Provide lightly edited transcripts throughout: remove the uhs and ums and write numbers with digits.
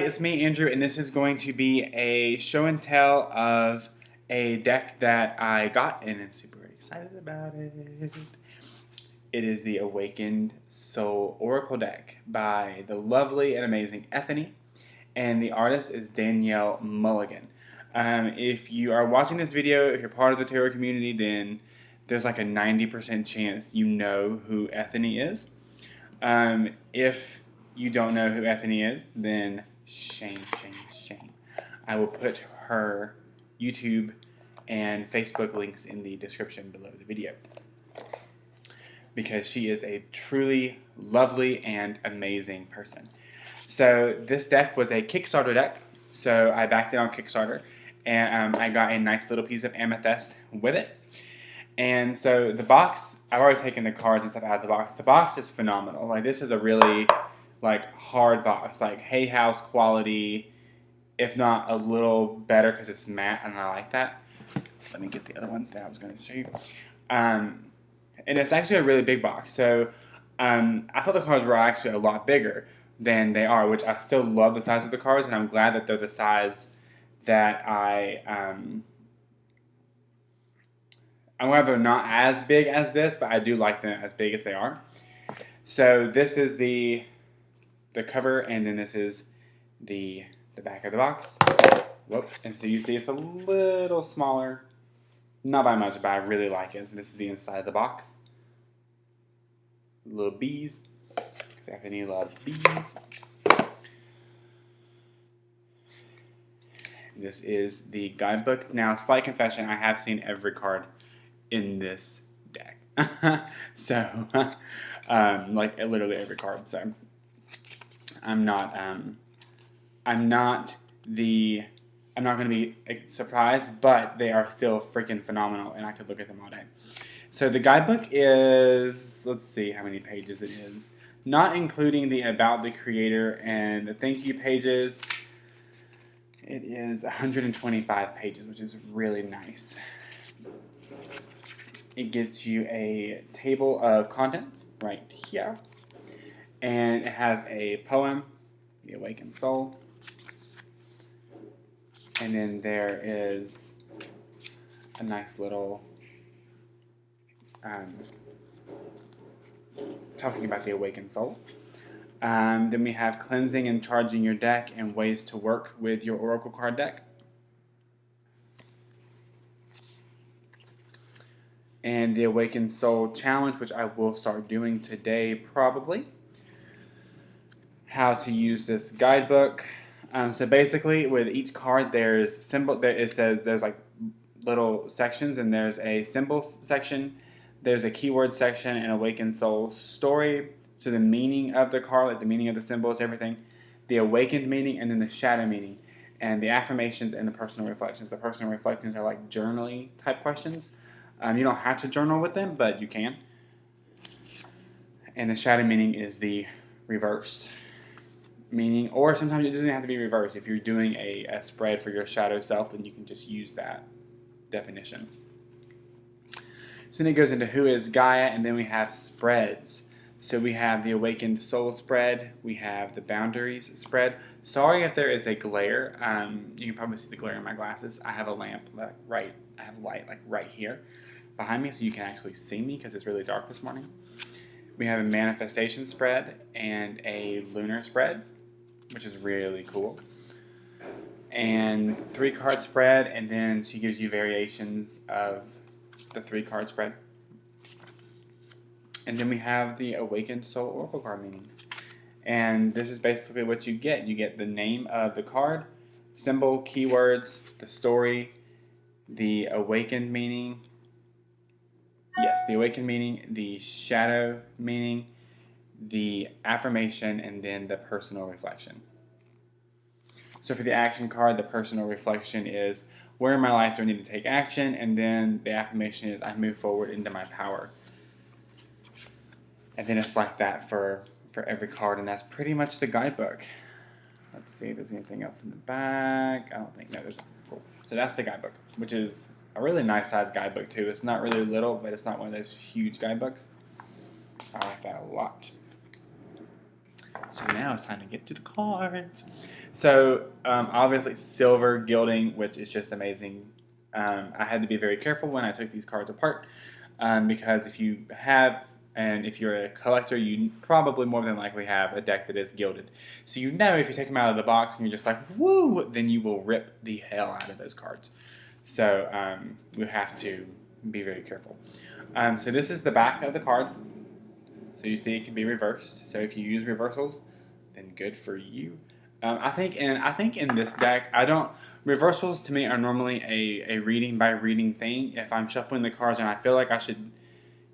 It's me, Andrew, and this is going to be a show and tell of a deck that I got, and I'm super excited about it. It is the Awakened Soul Oracle deck by the lovely and amazing Ethany, and the artist is Danielle Mulligan. If you are watching this video, if you're part of the tarot community, then there's like a 90% chance you know who Ethany is. If you don't know who Ethany is, then shame. I will put her YouTube and Facebook links in the description below the video, because she is a truly lovely and amazing person. So this deck was a Kickstarter deck, so I backed it on Kickstarter, and I got a nice little piece of amethyst with it. And so the box, I've already taken the cards and stuff out of the box. The box is phenomenal. Like, this is a really hard box, like Hay House quality, if not a little better, because it's matte and I like that. Let me get the other one that I was going to show you. And it's actually a really big box. So I thought the cards were actually a lot bigger than they are, which I still love the size of the cards, and I'm glad that they're the size that I'm glad they're not as big as this, but I do like them as big as they are. So this is the cover, and then this is the back of the box. Whoop. And so you see it's a little smaller, not by much, but I really like it. So this is the inside of the box. Little bees. Stephanie loves bees. This is the guidebook. Now, slight confession, I have seen every card in this deck. So, like literally every card. So, I'm not going to be surprised, but they are still freaking phenomenal, and I could look at them all day. So the guidebook is, let's see how many pages it is. Not including the about the creator and the thank you pages, it is 125 pages, which is really nice. It gives you a table of contents right here. And it has a poem, The Awakened Soul. And then there is a nice little talking about the Awakened Soul. Then we have cleansing and charging your deck and ways to work with your Oracle card deck. And the Awakened Soul Challenge, which I will start doing today probably. How to use this guidebook. So basically, with each card, there's symbol. It says there's like little sections, and there's a symbol section, there's a keyword section, and Awakened Soul story. So the meaning of the card, like the meaning of the symbols, everything, the awakened meaning, and then the shadow meaning, and the affirmations and the personal reflections. The personal reflections are like journaling type questions. You don't have to journal with them, but you can. And the shadow meaning is the reversed meaning, or sometimes it doesn't have to be reversed. If you're doing a spread for your shadow self, then you can just use that definition. So then it goes into who is Gaia, and then we have spreads. So we have the Awakened Soul spread, we have the Boundaries spread. Sorry if there is a glare. You can probably see the glare in my glasses. I have a lamp I have light like right here behind me, so you can actually see me because it's really dark this morning. We have a manifestation spread and a lunar spread, which is really cool. And 3-card spread, and then she gives you variations of the 3-card spread. And then we have the Awakened Soul Oracle card meanings. And this is basically what you get. You get the name of the card, symbol, keywords, the story, the awakened meaning. Yes, the awakened meaning, the shadow meaning, the affirmation, and then the personal reflection. So for the action card, the personal reflection is, where in my life do I need to take action? And then the affirmation is, I move forward into my power. And then it's like that for every card, and that's pretty much the guidebook. Let's see if there's anything else in the back. I don't think, no, there's, cool. So that's the guidebook, which is a really nice size guidebook too. It's not really little, but it's not one of those huge guidebooks. I like that a lot. So now it's time to get to the cards. So obviously silver gilding, which is just amazing. I had to be very careful when I took these cards apart because if you have, and if you're a collector, you probably more than likely have a deck that is gilded. So you know if you take them out of the box and you're just like, woo, then you will rip the hell out of those cards. So we have to be very careful. So this is the back of the card. So you see it can be reversed. So if you use reversals, then good for you. I think in this deck, reversals to me are normally a reading by reading thing. If I'm shuffling the cards and I feel like I should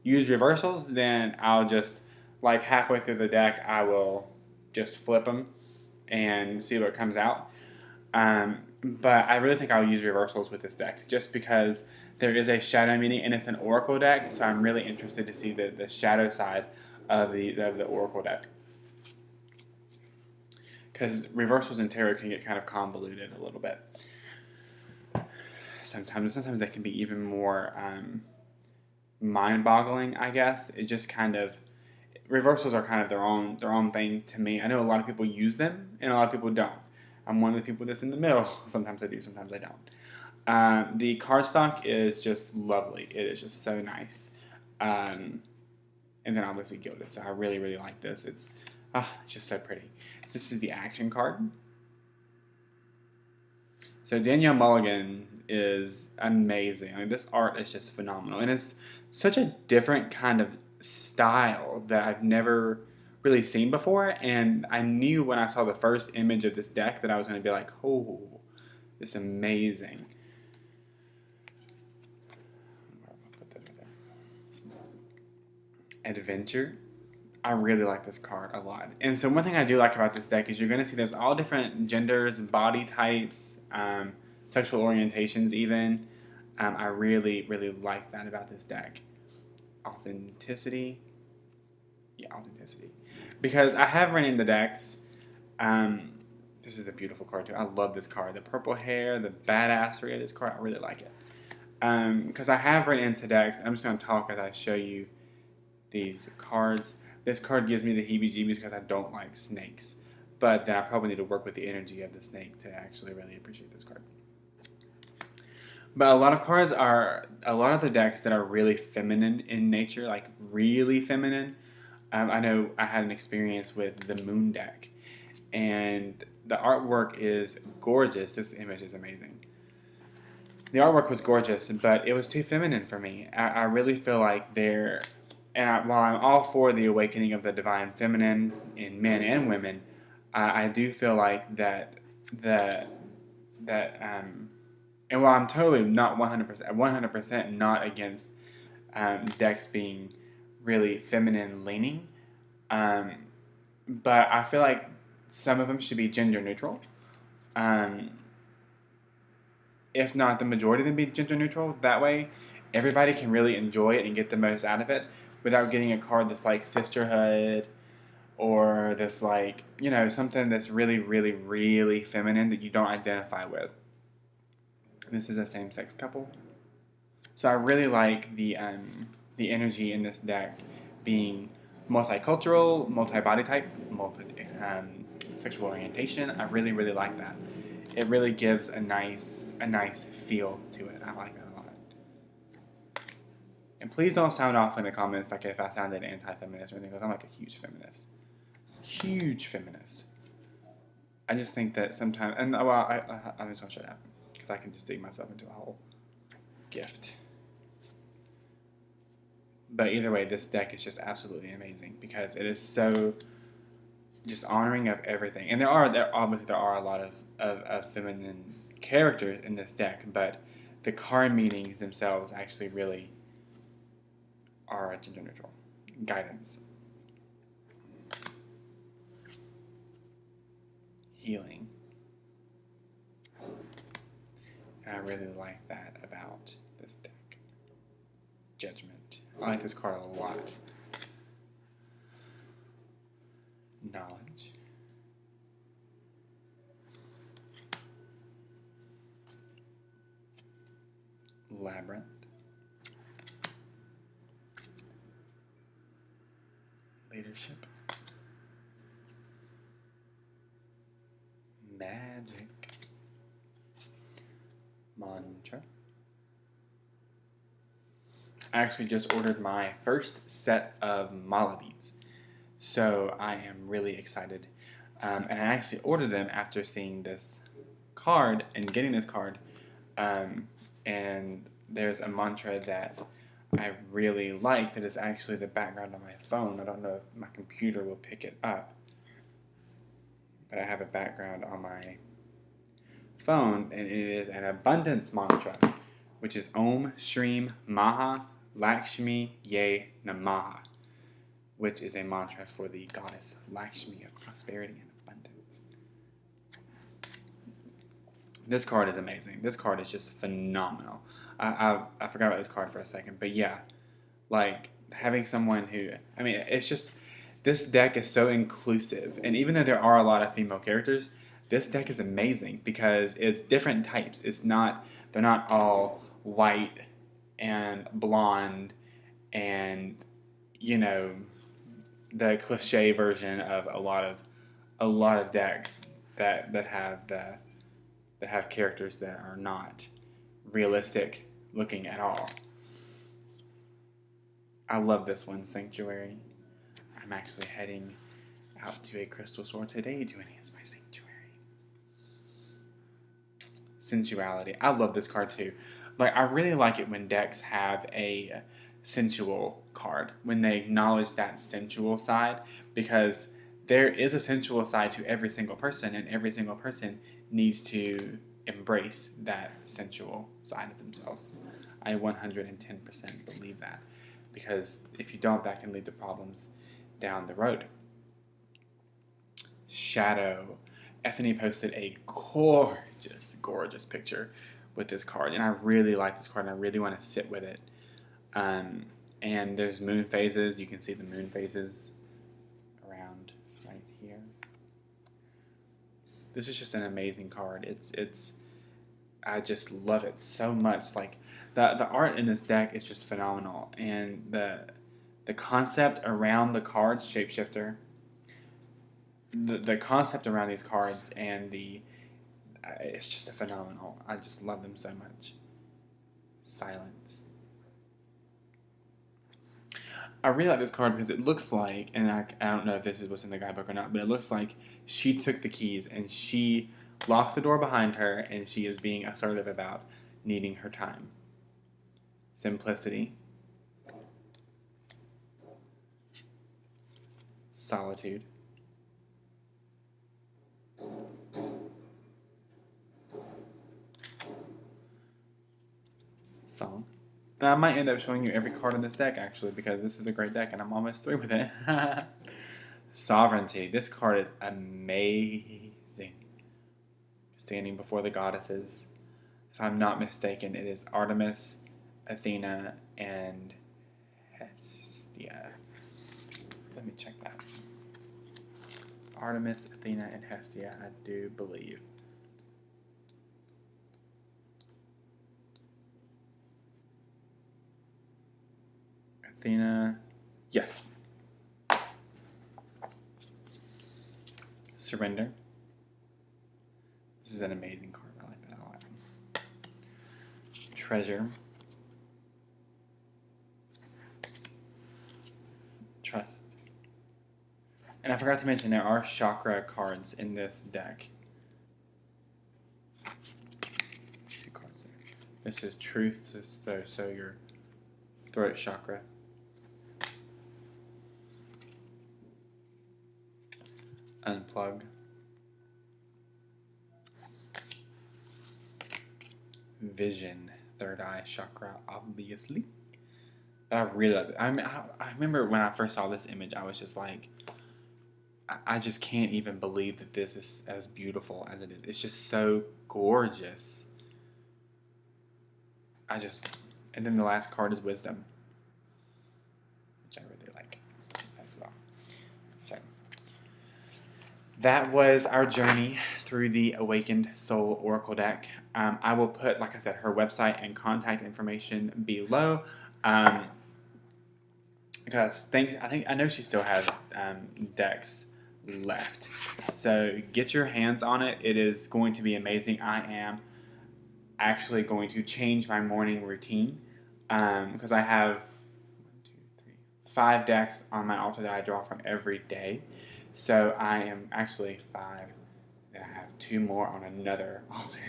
use reversals, then I'll just, like halfway through the deck, I will just flip them and see what comes out. But I really think I'll use reversals with this deck just because there is a shadow meaning and it's an oracle deck, so I'm really interested to see the shadow side of the oracle deck. Because reversals in tarot can get kind of convoluted a little bit. Sometimes they can be even more mind-boggling, I guess. It just kind of, reversals are kind of their own thing to me. I know a lot of people use them and a lot of people don't. I'm one of the people that's in the middle. Sometimes I do, sometimes I don't. The cardstock is just lovely. It is just so nice. And then obviously gilded. So I really, really like this. It's just so pretty. This is the action card. So Danielle Mulligan is amazing. I mean, this art is just phenomenal. And it's such a different kind of style that I've never really seen before. And I knew when I saw the first image of this deck that I was going to be like, oh, this is amazing. Put that right there. Adventure. I really like this card a lot. And so one thing I do like about this deck is you're going to see there's all different genders, body types, sexual orientations even. I really, really like that about this deck. Authenticity. Yeah, authenticity. Because I have run into decks. This is a beautiful card too. I love this card. The purple hair, the badassery of this card, I really like it. Because I have run into decks. I'm just going to talk as I show you these cards. This card gives me the heebie-jeebies because I don't like snakes. But then I probably need to work with the energy of the snake to actually really appreciate this card. But a lot of the decks that are really feminine in nature, like really feminine. I know I had an experience with the Moon deck. And the artwork is gorgeous. This image is amazing. The artwork was gorgeous, but it was too feminine for me. I really feel like while I'm all for the awakening of the divine feminine in men and women, I do feel like that and while I'm totally not 100% not against decks being really feminine leaning, but I feel like some of them should be gender neutral. If not the majority of them be gender neutral, that way everybody can really enjoy it and get the most out of it without getting a card that's like sisterhood or this like, something that's really, really, really feminine that you don't identify with. This is a same-sex couple. So I really like the energy in this deck being multicultural, multi-body type, sexual orientation. I really, really like that. It really gives a nice feel to it. I like that a lot. And please don't sound off in the comments like if I sounded anti-feminist or anything, because I'm like a huge feminist. Huge feminist. I just think that sometimes, and I'm just gonna shut up because I can just dig myself into a whole gift. But either way, this deck is just absolutely amazing because it is so just honoring of everything. And there are a lot of feminine characters in this deck, but the card meanings themselves actually really are gender neutral. Guidance. Healing. And I really like that about this deck. Judgment. I like this card a lot. Knowledge. Labyrinth. Leadership. Magic mantra. I actually just ordered my first set of mala beads, so I am really excited. And I actually ordered them after seeing this card and getting this card. And there's a mantra that I really like that is actually the background on my phone. I don't know if my computer will pick it up, but I have a background on my phone, and it is an abundance mantra, which is Om Shreem Maha Lakshmi Ye Namaha, which is a mantra for the goddess Lakshmi of prosperity and abundance. This card is amazing. This card is just phenomenal. I forgot about this card for a second, but yeah, like having someone who, I mean, it's just, this deck is so inclusive, and even though there are a lot of female characters, this deck is amazing because it's different types. They're not all white and blonde and, you know, the cliche version of a lot of decks that have characters that are not realistic looking at all. I love this one, Sanctuary. I'm actually heading out to a crystal store today to enhance my sanctuary. Sensuality. I love this card too. Like, I really like it when decks have a sensual card, when they acknowledge that sensual side, because there is a sensual side to every single person, and every single person needs to embrace that sensual side of themselves. I 110% believe that, because if you don't, that can lead to problems down the road. Shadow. Ethany posted a gorgeous picture with this card, and I really like this card, and I really want to sit with it. And there's moon phases. You can see the moon phases around right here. This is just an amazing card. It's I just love it so much. Like the art in this deck is just phenomenal, and the concept around the cards, Shapeshifter. The concept around these cards and it's just a phenomenal. I just love them so much. Silence. I really like this card because it looks like, and I don't know if this is what's in the guidebook or not, but it looks like she took the keys and she locked the door behind her, and she is being assertive about needing her time. Simplicity. Solitude. Song. And I might end up showing you every card in this deck, actually, because this is a great deck and I'm almost through with it. Sovereignty. This card is amazing. Standing before the goddesses. If I'm not mistaken, it is Artemis, Athena, and Hestia. Let me check that. Artemis, Athena, and Hestia, I do believe. Athena, yes. Surrender. This is an amazing card. I like that a lot. Treasure. Trust. And I forgot to mention there are chakra cards in this deck. Two cards there. This is truth, so your throat chakra. Unplug. Vision, third eye chakra, obviously. But I really love it. I remember when I first saw this image, I was just like, I just can't even believe that this is as beautiful as it is. It's just so gorgeous. And then the last card is Wisdom, which I really like as well. So, that was our journey through the Awakened Soul Oracle deck. I will put, like I said, her website and contact information below. Because I know she still has decks left. So get your hands on it. It is going to be amazing. I am actually going to change my morning routine because I have 1, 2, 3, 5 decks on my altar that I draw from every day. So I am actually 5. Then I have 2 more on another altar.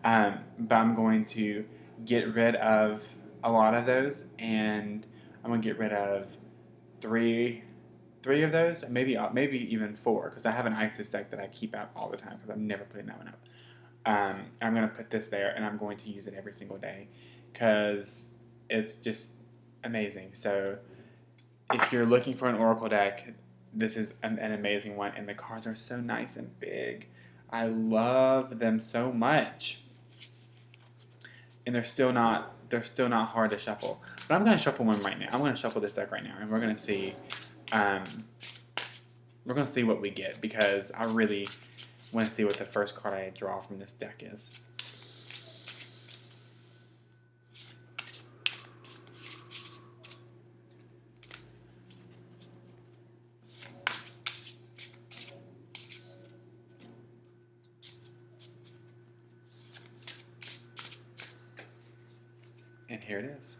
But I'm going to get rid of a lot of those, and I'm going to get rid of 3 of those, maybe even 4, because I have an ISIS deck that I keep out all the time because I'm never putting that one up. I'm going to put this there, and I'm going to use it every single day because it's just amazing. So if you're looking for an Oracle deck, this is an amazing one, and the cards are so nice and big. I love them so much. And they're still not hard to shuffle. But I'm going to shuffle one right now. I'm going to shuffle this deck right now, and we're going to see what we get, because I really want to see what the first card I draw from this deck is. And here it is.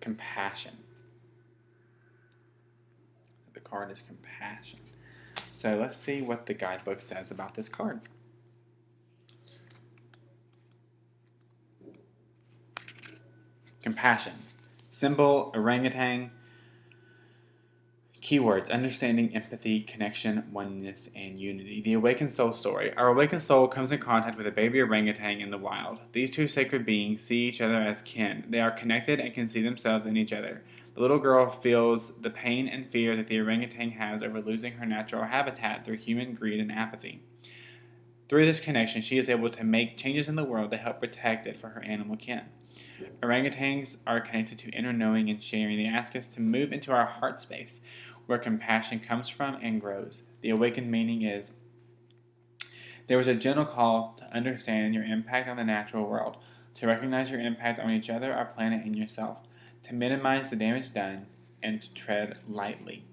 Compassion. The card is compassion. So let's see what the guidebook says about this card. Compassion. Symbol, orangutan. Keywords: understanding, empathy, connection, oneness, and unity. The awakened soul story. Our awakened soul comes in contact with a baby orangutan in the wild. These two sacred beings see each other as kin. They are connected and can see themselves in each other. The little girl feels the pain and fear that the orangutan has over losing her natural habitat through human greed and apathy. Through this connection, she is able to make changes in the world to help protect it for her animal kin. Orangutans are connected to inner knowing and sharing. They ask us to move into our heart space, where compassion comes from and grows. The awakened meaning is: there was a gentle call to understand your impact on the natural world, to recognize your impact on each other, our planet, and yourself, to minimize the damage done, and to tread lightly.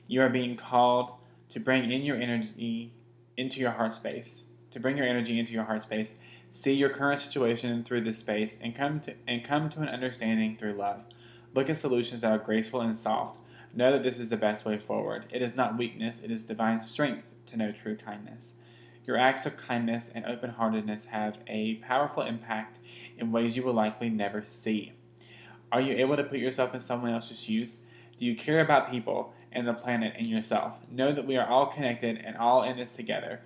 You are being called to bring in your energy into your heart space, see your current situation through this space, and come to an understanding through love. Look at solutions that are graceful and soft. Know that this is the best way forward. It is not weakness, it is divine strength to know true kindness. Your acts of kindness and open-heartedness have a powerful impact in ways you will likely never see. Are you able to put yourself in someone else's shoes? Do you care about people and the planet and yourself? Know that we are all connected and all in this together.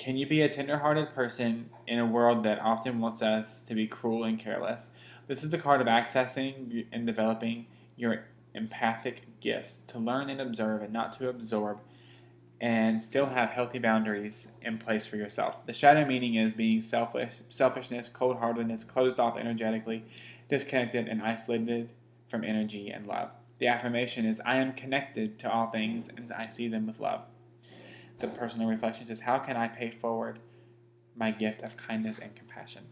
Can you be a tender-hearted person in a world that often wants us to be cruel and careless? This is the card of accessing and developing your empathic gifts, to learn and observe and not to absorb, and still have healthy boundaries in place for yourself. The shadow meaning is being selfishness, cold-heartedness, closed off energetically, disconnected and isolated from energy and love. The affirmation is: I am connected to all things and I see them with love. The personal reflection says: how can I pay forward my gift of kindness and compassion?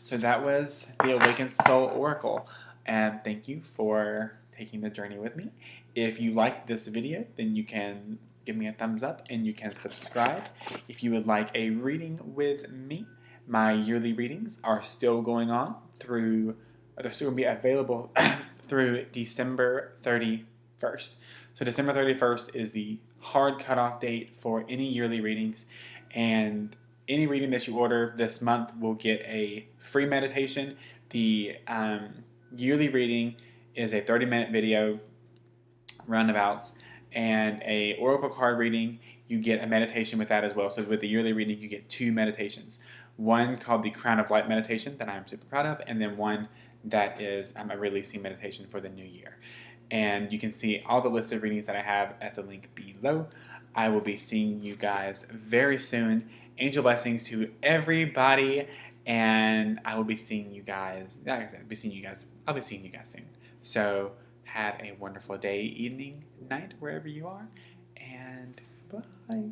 So that was the Awakened Soul Oracle. And thank you for taking the journey with me. If you liked this video, then you can give me a thumbs up and you can subscribe. If you would like a reading with me, my yearly readings are still going on they're still going to be available through December 31st. So December 31st is the hard cutoff date for any yearly readings, and any reading that you order this month will get a free meditation. The yearly reading is a 30-minute video, roundabouts, and a oracle card reading. You get a meditation with that as well. So with the yearly reading, you get 2 meditations. One called the Crown of Light meditation that I'm super proud of, and then one that is a releasing meditation for the new year. And you can see all the list of readings that I have at the link below. I will be seeing you guys very soon. Angel blessings to everybody, and I will be seeing you guys. Like I said, I'll be seeing you guys soon. So have a wonderful day, evening, night, wherever you are, and bye.